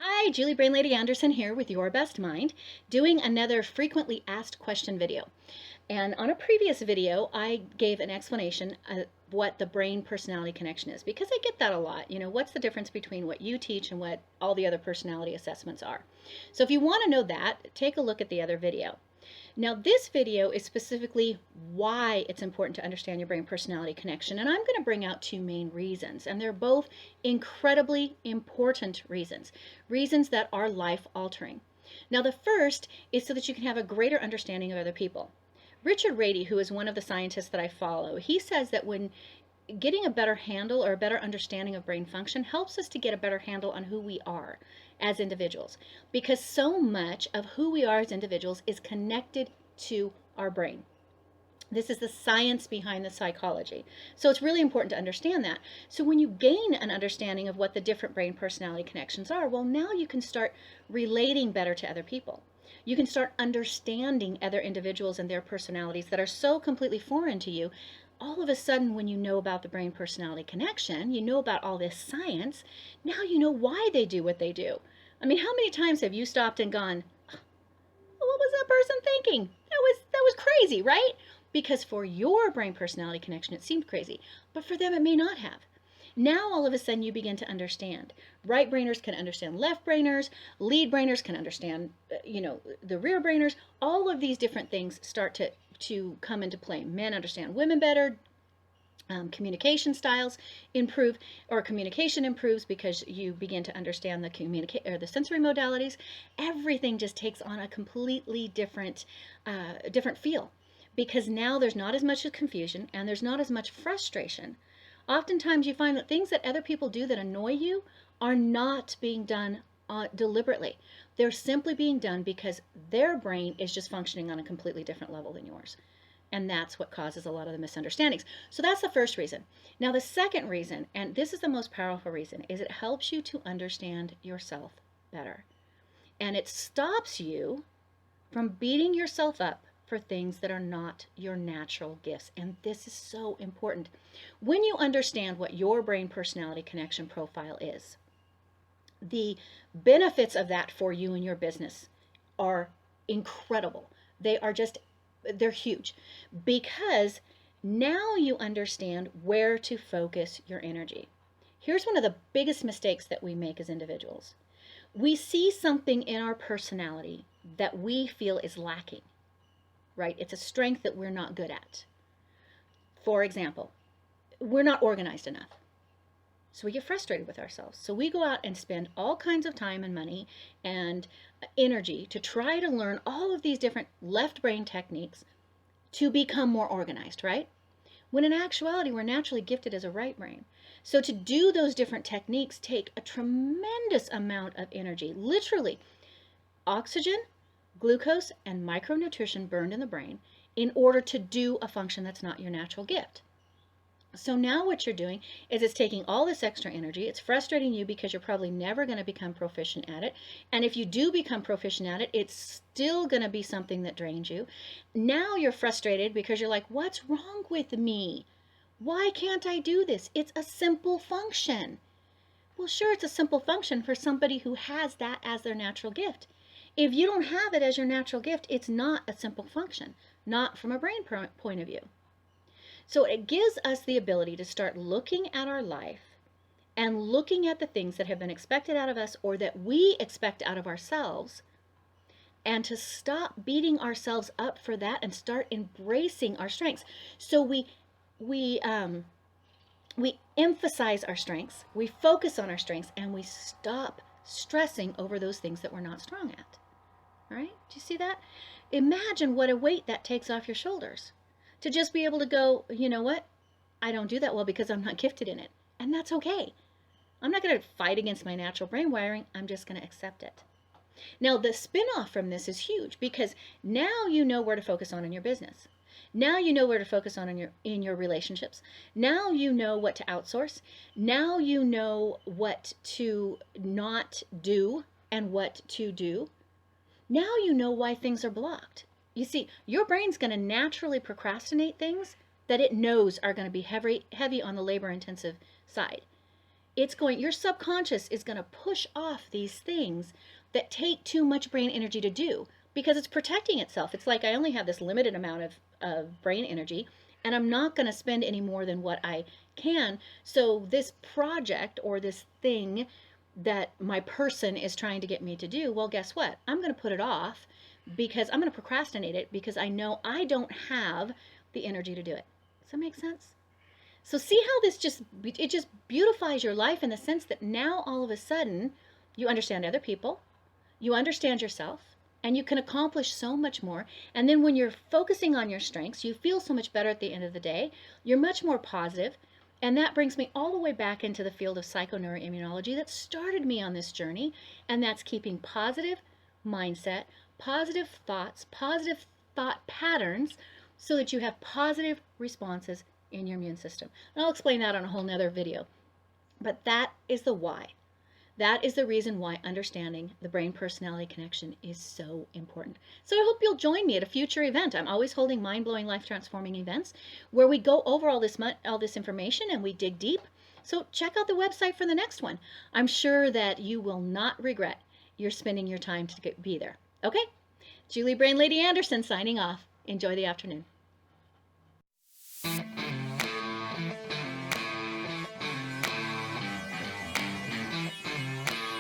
Hi, Julie Brain Lady Anderson here with Your Best Mind, doing another frequently asked question video. And on a previous video, I gave an explanation of what the brain personality connection is, because I get that a lot. What's the difference between what you teach and what all the other personality assessments are? So if you want to know that, take a look at the other video. Now, this video is specifically why it's important to understand your brain personality connection. And I'm going to bring out two main reasons. And they're both incredibly important reasons, reasons that are life altering. Now, the first is so that you can have a greater understanding of other people. Richard Rady, who is one of the scientists that I follow, he says that when getting a better handle or a better understanding of brain function helps us to get a better handle on who we are as individuals, because so much of who we are as individuals is connected to our brain. This is the science behind the psychology. So it's really important to understand that. So when you gain an understanding of what the different brain personality connections are, well, now you can start relating better to other people. You can start understanding other individuals and their personalities that are so completely foreign to you. All of a sudden, when you know about the brain personality connection, you know about all this science, now you know why they do what they do. I mean, how many times have you stopped and gone, what was that person thinking? That was crazy, right? Because for your brain personality connection, it seemed crazy, but for them, it may not have. Now, all of a sudden, you begin to understand. Right brainers can understand left brainers. Lead brainers can understand, the rear brainers. All of these different things start to come into play. Men understand women better. Communication styles improve, or communication improves because you begin to understand the sensory modalities. Everything just takes on a completely different feel, because now there's not as much confusion and there's not as much frustration. Oftentimes you find that things that other people do that annoy you are not being done deliberately. They're simply being done because their brain is just functioning on a completely different level than yours. And that's what causes a lot of the misunderstandings. So that's the first reason. Now, the second reason, and this is the most powerful reason, is it helps you to understand yourself better. And it stops you from beating yourself up for things that are not your natural gifts. And this is so important. When you understand what your brain personality connection profile is, the benefits of that for you and your business are incredible. They're huge, because now you understand where to focus your energy. Here's one of the biggest mistakes that we make as individuals. We see something in our personality that we feel is lacking, right? It's a strength that we're not good at. For example, we're not organized enough. So we get frustrated with ourselves. So we go out and spend all kinds of time and money and energy to try to learn all of these different left brain techniques to become more organized, right? When in actuality, we're naturally gifted as a right brain. So to do those different techniques take a tremendous amount of energy, literally oxygen, glucose, and micronutrition burned in the brain in order to do a function that's not your natural gift. So now what you're doing is it's taking all this extra energy. It's frustrating you because you're probably never going to become proficient at it. And if you do become proficient at it, it's still going to be something that drains you. Now you're frustrated because you're like, what's wrong with me? Why can't I do this? It's a simple function. Well, sure, it's a simple function for somebody who has that as their natural gift. If you don't have it as your natural gift, it's not a simple function, not from a brain point of view. So it gives us the ability to start looking at our life and looking at the things that have been expected out of us or that we expect out of ourselves, and to stop beating ourselves up for that and start embracing our strengths. So we emphasize our strengths, we focus on our strengths, and we stop stressing over those things that we're not strong at. All right? Do you see that? Imagine what a weight that takes off your shoulders. To just be able to go, you know what? I don't do that well because I'm not gifted in it. And that's okay. I'm not going to fight against my natural brain wiring. I'm just going to accept it. Now, the spin-off from this is huge, because now you know where to focus on in your business. Now you know where to focus on in your relationships. Now you know what to outsource. Now you know what to not do and what to do. Now you know why things are blocked. You see, your brain's going to naturally procrastinate things that it knows are going to be heavy on the labor-intensive side. your subconscious is going to push off these things that take too much brain energy to do because it's protecting itself. It's like I only have this limited amount of brain energy and I'm not going to spend any more than what I can. So this project or this thing that my person is trying to get me to do, well, guess what? I'm going to put it off because I'm going to procrastinate it because I know I don't have the energy to do it. Does that make sense? So see how it just beautifies your life in the sense that now all of a sudden you understand other people, you understand yourself, and you can accomplish so much more. And then when you're focusing on your strengths, you feel so much better at the end of the day. You're much more positive. And that brings me all the way back into the field of psychoneuroimmunology that started me on this journey, and that's keeping positive mindset, positive thoughts, positive thought patterns so that you have positive responses in your immune system. And I'll explain that on a whole nother video. But that is the why. That is the reason why understanding the brain personality connection is so important. So I hope you'll join me at a future event. I'm always holding mind-blowing, life-transforming events where we go over all this information and we dig deep. So check out the website for the next one. I'm sure that you will not regret you're spending your time to be there. Okay? Julie Brain Lady Anderson signing off. Enjoy the afternoon.